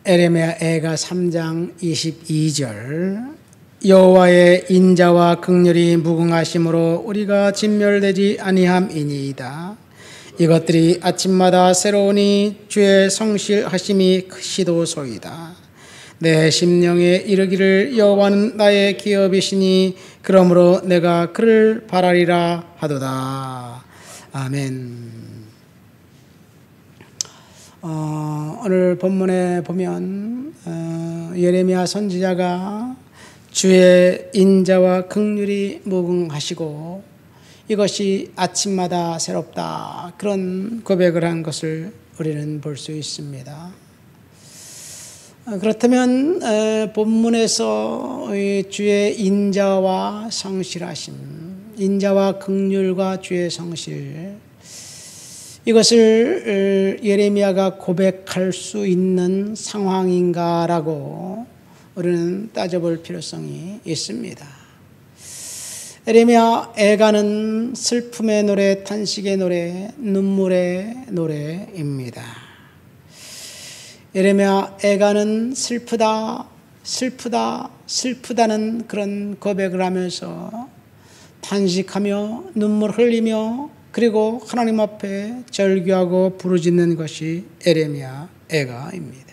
에레미야 애가 3장 22절 여호와의 인자와 긍휼이 무궁하심으로 우리가 진멸되지 아니함이니이다. 이것들이 아침마다 새로우니 주의 성실하심이 크시도소이다. 내 심령에 이르기를 여호와는 나의 기업이시니 그러므로 내가 그를 바라리라 하도다. 아멘. 오늘 본문에 보면 예레미야 선지자가 주의 인자와 긍휼이 무궁하시고 이것이 아침마다 새롭다, 그런 고백을 한 것을 우리는 볼 수 있습니다. 그렇다면 본문에서 주의 인자와 성실하심, 인자와 긍휼과 주의 성실, 이것을 예레미야가 고백할 수 있는 상황인가라고 우리는 따져볼 필요성이 있습니다. 예레미야 애가는 슬픔의 노래, 탄식의 노래, 눈물의 노래입니다. 예레미야 애가는 슬프다, 슬프다, 슬프다는 그런 고백을 하면서 탄식하며 눈물 흘리며 그리고 하나님 앞에 절규하고 부르짖는 것이 예레미야 애가입니다.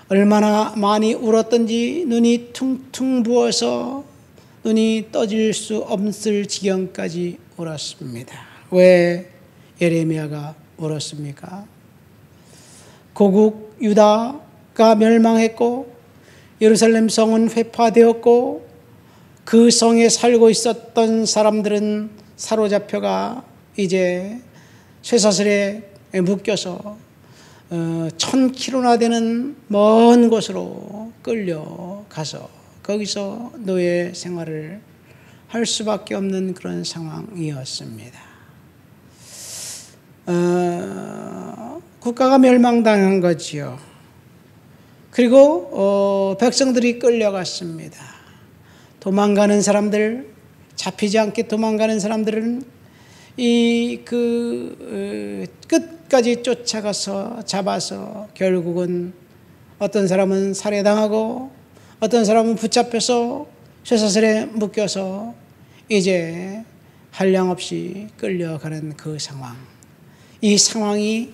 얼마나 많이 울었던지 눈이 퉁퉁 부어서 눈이 떠질 수 없을 지경까지 울었습니다. 왜 예레미야가 울었습니까? 고국 유다가 멸망했고 예루살렘 성은 회파되었고 그 성에 살고 있었던 사람들은 사로잡혀가 이제 쇠사슬에 묶여서 1000km나 되는 먼 곳으로 끌려가서 거기서 노예 생활을 할 수밖에 없는 그런 상황이었습니다. 국가가 멸망당한 거지요. 그리고 백성들이 끌려갔습니다. 도망가는 사람들, 잡히지 않게 도망가는 사람들은 끝까지 쫓아가서 잡아서 결국은 어떤 사람은 살해당하고 어떤 사람은 붙잡혀서 쇠사슬에 묶여서 이제 한량없이 끌려가는 그 상황. 이 상황이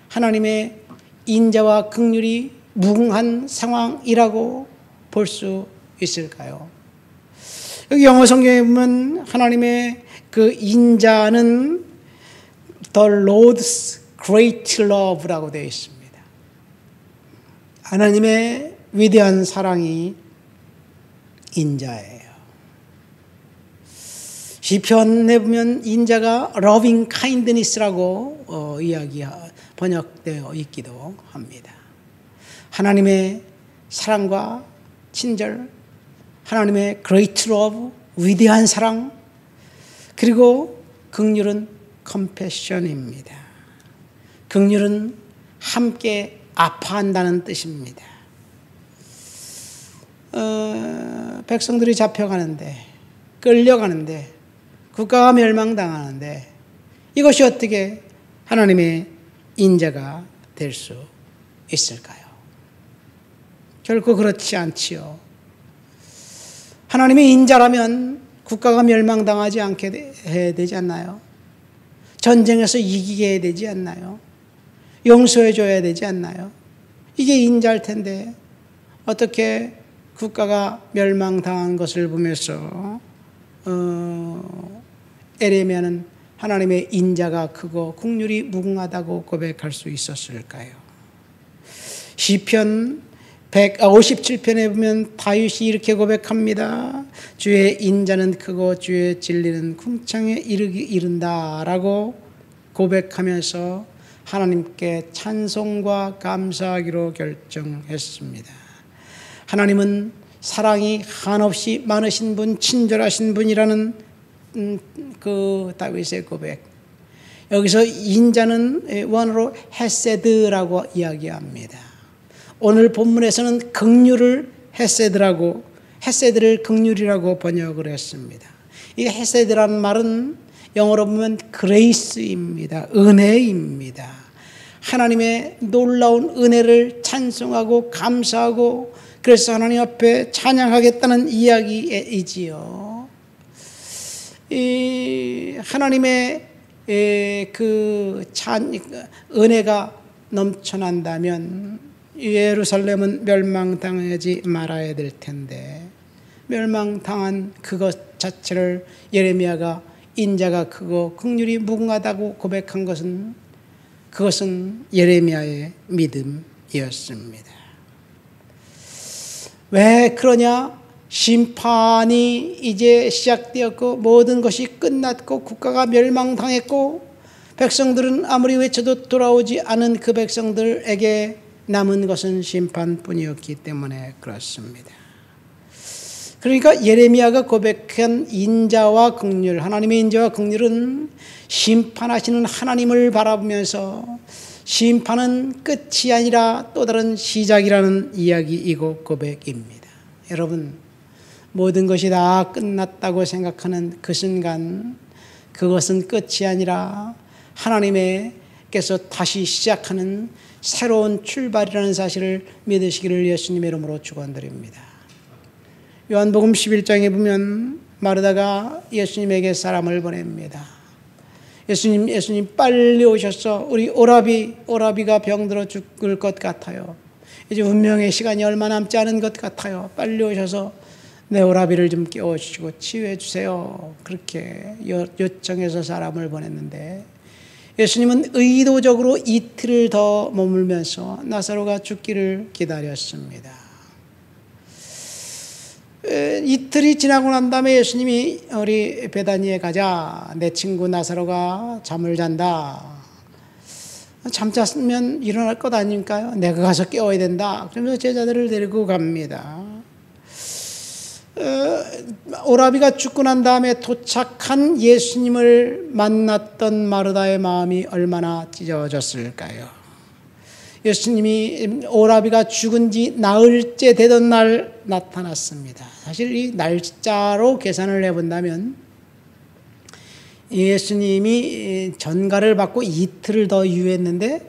하나님의 인자와 긍휼이 무궁한 상황이라고 볼 수 있을까요? 여기 영어 성경에 보면 하나님의 그 인자는 The Lord's Great Love라고 되어 있습니다. 하나님의 위대한 사랑이 인자예요. 시편에 보면 인자가 Loving Kindness라고 번역되어 있기도 합니다. 하나님의 사랑과 친절, 하나님의 Great Love, 위대한 사랑, 그리고 긍휼은 Compassion입니다. 긍휼은 함께 아파한다는 뜻입니다. 백성들이 잡혀가는데, 끌려가는데, 국가가 멸망당하는데 이것이 어떻게 하나님의 인자가 될 수 있을까요? 결코 그렇지 않지요. 하나님의 인자라면 국가가 멸망당하지 않게 해야 되지 않나요? 전쟁에서 이기게 해야 되지 않나요? 용서해 줘야 되지 않나요? 이게 인자일 텐데 어떻게 국가가 멸망당한 것을 보면서 예레미야는 하나님의 인자가 크고 긍휼이 무궁하다고 고백할 수 있었을까요? 시편 57편에 보면 다윗이 이렇게 고백합니다. 주의 인자는 크고 주의 진리는 궁창에 이른다라고 고백하면서 하나님께 찬송과 감사하기로 결정했습니다. 하나님은 사랑이 한없이 많으신 분, 친절하신 분이라는 그 다윗의 고백. 여기서 인자는 원어로 헤세드라고 이야기합니다. 오늘 본문에서는 긍휼을 헤세드를 긍휼이라고 번역을 했습니다. 이 헤세드라는 말은 영어로 보면 그레이스입니다. 은혜입니다. 하나님의 놀라운 은혜를 찬송하고 감사하고 그래서 하나님 앞에 찬양하겠다는 이야기이지요. 이 하나님의 그 은혜가 넘쳐난다면 예루살렘은 멸망당하지 말아야 될 텐데 멸망당한 그것 자체를 예레미야가 인자가 크고 긍휼이 무궁하다고 고백한 것은 그것은 예레미야의 믿음이었습니다. 왜 그러냐? 심판이 이제 시작되었고 모든 것이 끝났고 국가가 멸망당했고 백성들은 아무리 외쳐도 돌아오지 않은 그 백성들에게 남은 것은 심판뿐이었기 때문에 그렇습니다. 그러니까 예레미야가 고백한 인자와 긍휼, 하나님의 인자와 긍휼은 심판하시는 하나님을 바라보면서 심판은 끝이 아니라 또 다른 시작이라는 이야기이고 고백입니다. 여러분, 모든 것이 다 끝났다고 생각하는 그 순간 그것은 끝이 아니라 하나님께서 다시 시작하는 새로운 출발이라는 사실을 믿으시기를 예수님의 이름으로 축원드립니다. 요한복음 11장에 보면 마르다가 예수님에게 사람을 보냅니다. 예수님 빨리 오셔서 우리 오라비가 병들어 죽을 것 같아요. 이제 운명의 시간이 얼마 남지 않은 것 같아요. 빨리 오셔서 내 오라비를 좀 깨워주시고 치유해 주세요. 그렇게 요청해서 사람을 보냈는데 예수님은 의도적으로 이틀을 더 머물면서 나사로가 죽기를 기다렸습니다. 이틀이 지나고 난 다음에 예수님이 우리 베다니에 가자. 내 친구 나사로가 잠을 잔다. 잠 잤으면 일어날 것 아닐까요? 내가 가서 깨워야 된다. 그러면서 제자들을 데리고 갑니다. 오라비가 죽고 난 다음에 도착한 예수님을 만났던 마르다의 마음이 얼마나 찢어졌을까요? 예수님이 오라비가 죽은 지 나흘째 되던 날 나타났습니다. 사실 이 날짜로 계산을 해본다면 예수님이 전가를 받고 이틀을 더 유했는데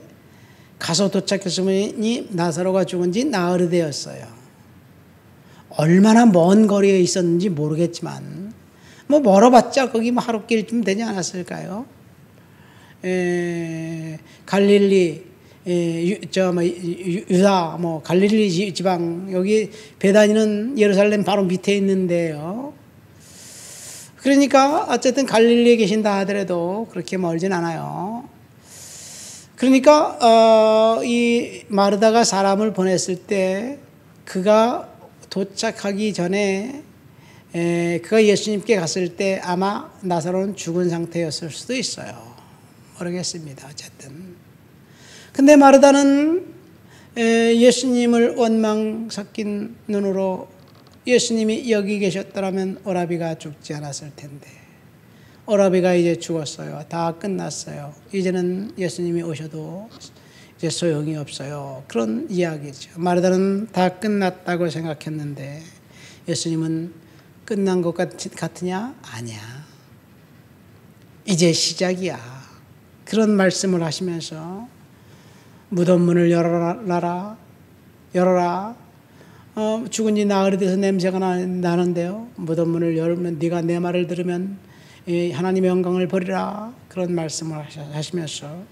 가서 도착했으니 나사로가 죽은 지 나흘이 되었어요. 얼마나 먼 거리에 있었는지 모르겠지만 뭐 멀어봤자 거기 뭐 하루길쯤 되지 않았을까요? 갈릴리 유다 갈릴리 지방 여기 베다니는 예루살렘 바로 밑에 있는데요. 그러니까 어쨌든 갈릴리에 계신다 하더라도 그렇게 멀진 않아요. 그러니까 이 마르다가 사람을 보냈을 때 그가 도착하기 전에 그가 예수님께 갔을 때 아마 나사로는 죽은 상태였을 수도 있어요. 모르겠습니다. 어쨌든 근데 마르다는 예수님을 원망 섞인 눈으로 예수님이 여기 계셨더라면 오라비가 죽지 않았을 텐데 오라비가 이제 죽었어요. 다 끝났어요. 이제는 예수님이 오셔도 이제 소용이 없어요. 그런 이야기죠. 마르다는 다 끝났다고 생각했는데 예수님은 끝난 것 같으냐? 아니야. 이제 시작이야. 그런 말씀을 하시면서 무덤 문을 열어라. 죽은 지 나흘이 돼서 냄새가 나는데요. 무덤 문을 열면 네가 내 말을 들으면 하나님의 영광을 버리라. 그런 말씀을 하시면서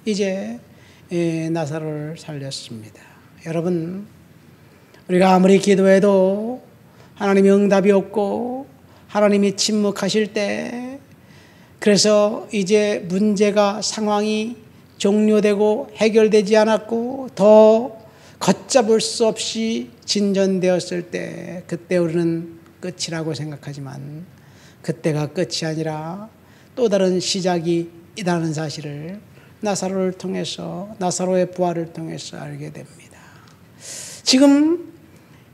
이제 나사로를 살렸습니다. 여러분, 우리가 아무리 기도해도 하나님의 응답이 없고 하나님이 침묵하실 때 그래서 이제 문제가 상황이 종료되고 해결되지 않았고 더 걷잡을 수 없이 진전되었을 때 그때 우리는 끝이라고 생각하지만 그때가 끝이 아니라 또 다른 시작이 있다는 사실을 나사로를 통해서 나사로의 부활을 통해서 알게 됩니다. 지금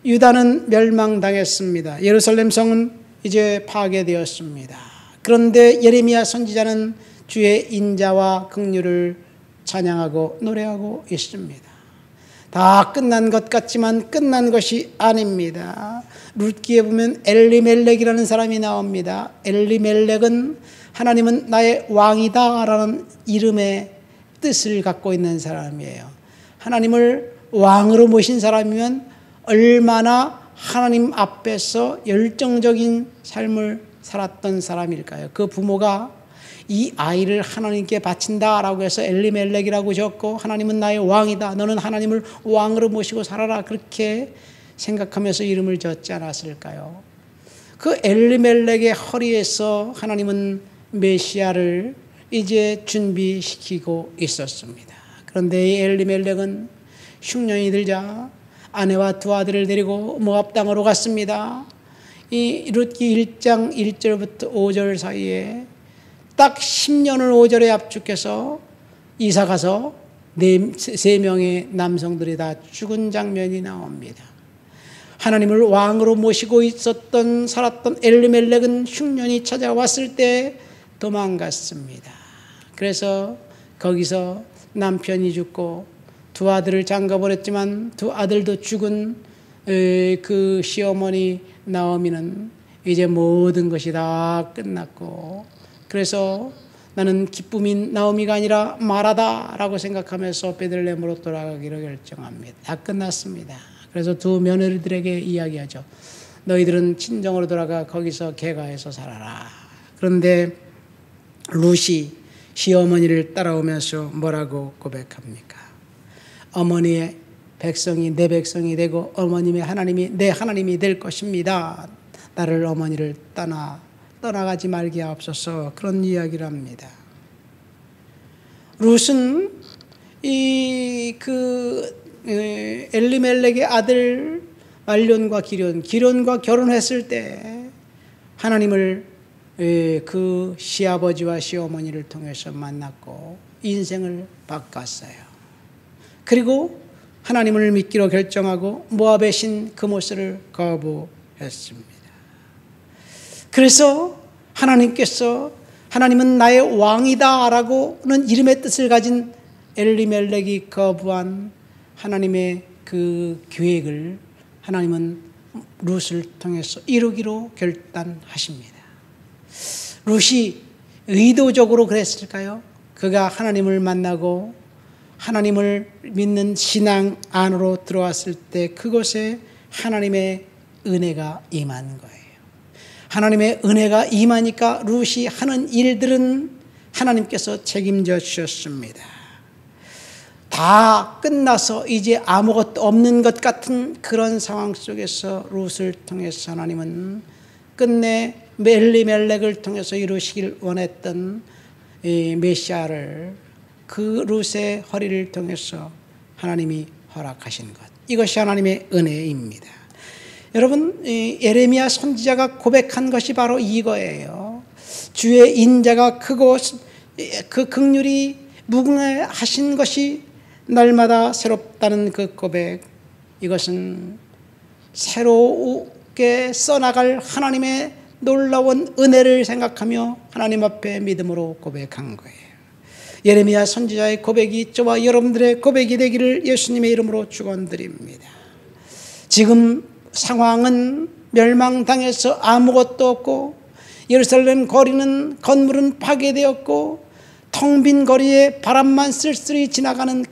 유다는 멸망당했습니다. 예루살렘 성은 이제 파괴되었습니다. 그런데 예레미야 선지자는 주의 인자와 긍휼을 찬양하고 노래하고 있습니다. 다 끝난 것 같지만 끝난 것이 아닙니다. 룻기에 보면 엘리멜렉이라는 사람이 나옵니다. 엘리멜렉은 하나님은 나의 왕이다 라는 이름의 뜻을 갖고 있는 사람이에요. 하나님을 왕으로 모신 사람이면 얼마나 하나님 앞에서 열정적인 삶을 살았던 사람일까요? 그 부모가 이 아이를 하나님께 바친다라고 해서 엘리멜렉이라고 적고 하나님은 나의 왕이다. 너는 하나님을 왕으로 모시고 살아라. 그렇게 생각하면서 이름을 졌지 않았을까요? 그 엘리멜렉의 허리에서 하나님은 메시아를 이제 준비시키고 있었습니다. 그런데 이 엘리멜렉은 흉년이 들자 아내와 두 아들을 데리고 모압 땅으로 갔습니다. 이 룻기 1장 1절부터 5절 사이에 딱 10년을 5절에 압축해서 이사 가서 세 명의 남성들이 다 죽은 장면이 나옵니다. 하나님을 왕으로 모시고 있었던 살았던 엘리멜렉은 흉년이 찾아왔을 때 도망갔습니다. 그래서 거기서 남편이 죽고 두 아들을 장가보냈지만 두 아들도 죽은 그 시어머니 나오미는 이제 모든 것이 다 끝났고, 그래서 나는 기쁨인 나오미가 아니라 마라다라고 생각하면서 베들레헴으로 돌아가기로 결정합니다. 다 끝났습니다. 그래서 두 며느리들에게 이야기하죠. 너희들은 친정으로 돌아가 거기서 개가해서 살아라. 그런데 룻이 시어머니를 따라오면서 뭐라고 고백합니까? 어머니의 백성이 내 백성이 되고 어머님의 하나님이 내 하나님이 될 것입니다. 나를 어머니를 떠나가지 말게 하옵소서. 그런 이야기를 합니다. 룻은 엘리멜렉의 아들 말론과 기련과 결혼했을 때 하나님을 그 시아버지와 시어머니를 통해서 만났고 인생을 바꿨어요. 그리고 하나님을 믿기로 결정하고 모압의 신 그모스를 거부했습니다. 그래서 하나님은 나의 왕이다라고는 이름의 뜻을 가진 엘리멜렉이 거부한 하나님의 그 계획을 하나님은 룻을 통해서 이루기로 결단하십니다. 룻이 의도적으로 그랬을까요? 그가 하나님을 만나고 하나님을 믿는 신앙 안으로 들어왔을 때 그곳에 하나님의 은혜가 임한 거예요. 하나님의 은혜가 임하니까 룻이 하는 일들은 하나님께서 책임져 주셨습니다. 다 끝나서 이제 아무것도 없는 것 같은 그런 상황 속에서 룻을 통해서 하나님은 끝내 엘리멜렉을 통해서 이루시길 원했던 이 메시아를 그 룻의 허리를 통해서 하나님이 허락하신 것, 이것이 하나님의 은혜입니다. 여러분, 예레미야 선지자가 고백한 것이 바로 이거예요. 주의 인자가 크고 그 긍휼이 무궁하신 것이 날마다 새롭다는 그 고백, 이것은 새롭게 써나갈 하나님의 놀라운 은혜를 생각하며 하나님 앞에 믿음으로 고백한 거예요. 예레미야 선지자의 고백이 저와 여러분들의 고백이 되기를 예수님의 이름으로 축원드립니다. 지금 상황은 멸망당해서 아무것도 없고 예루살렘 건물은 파괴되었고 텅 빈 거리에 바람만 쓸쓸히 지나가는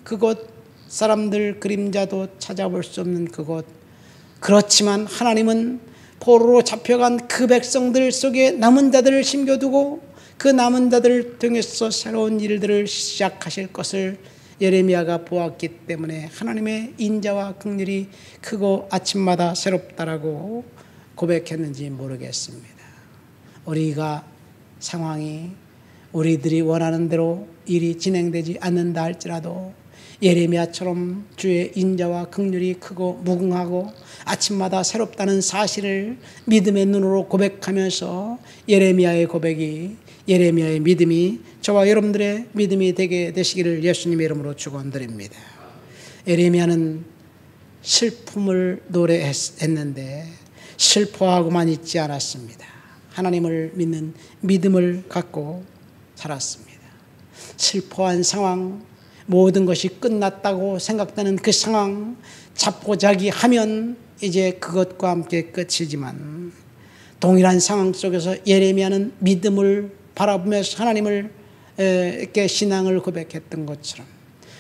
그곳, 사람들 그림자도 찾아볼 수 없는 그곳. 그렇지만 하나님은 포로로 잡혀간 그 백성들 속에 남은 자들을 심겨두고 그 남은 자들을 통해서 새로운 일들을 시작하실 것을 예레미야가 보았기 때문에 하나님의 인자와 긍휼이 크고 아침마다 새롭다라고 고백했는지 모르겠습니다. 우리가 상황이 우리들이 원하는 대로 일이 진행되지 않는다 할지라도 예레미야처럼 주의 인자와 긍휼이 크고 무궁하고 아침마다 새롭다는 사실을 믿음의 눈으로 고백하면서 예레미야의 믿음이 저와 여러분들의 믿음이 되게 되시기를 예수님의 이름으로 축원드립니다. 예레미야는 슬픔을 노래했는데 슬퍼하고만 있지 않았습니다. 하나님을 믿는 믿음을 갖고 살았습니다. 슬퍼한 상황, 모든 것이 끝났다고 생각되는 그 상황, 자포자기하면 이제 그것과 함께 동일한 상황 속에서 예레미야는 믿음을 바라보면서 하나님을 이렇게 신앙을 고백했던 것처럼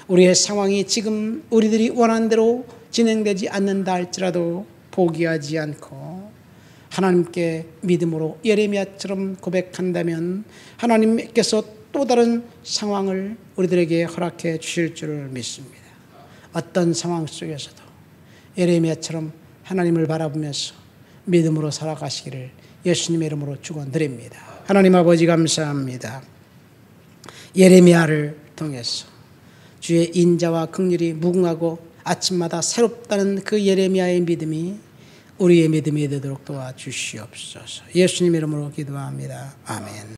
우리의 상황이 지금 우리들이 원하는 대로 진행되지 않는다 할지라도 포기하지 않고 하나님께 믿음으로 예레미야처럼 고백한다면 하나님께서 또 다른 상황을 우리들에게 허락해 주실 줄 믿습니다. 어떤 상황 속에서도 예레미야처럼 하나님을 바라보면서 믿음으로 살아가시기를 예수님의 이름으로 축원드립니다. 하나님 아버지 감사합니다. 예레미야를 통해서 주의 인자와 긍휼이 무궁하고 아침마다 새롭다는 그 예레미야의 믿음이 우리의 믿음이 되도록 도와주시옵소서. 예수님 이름으로 기도합니다. 아멘.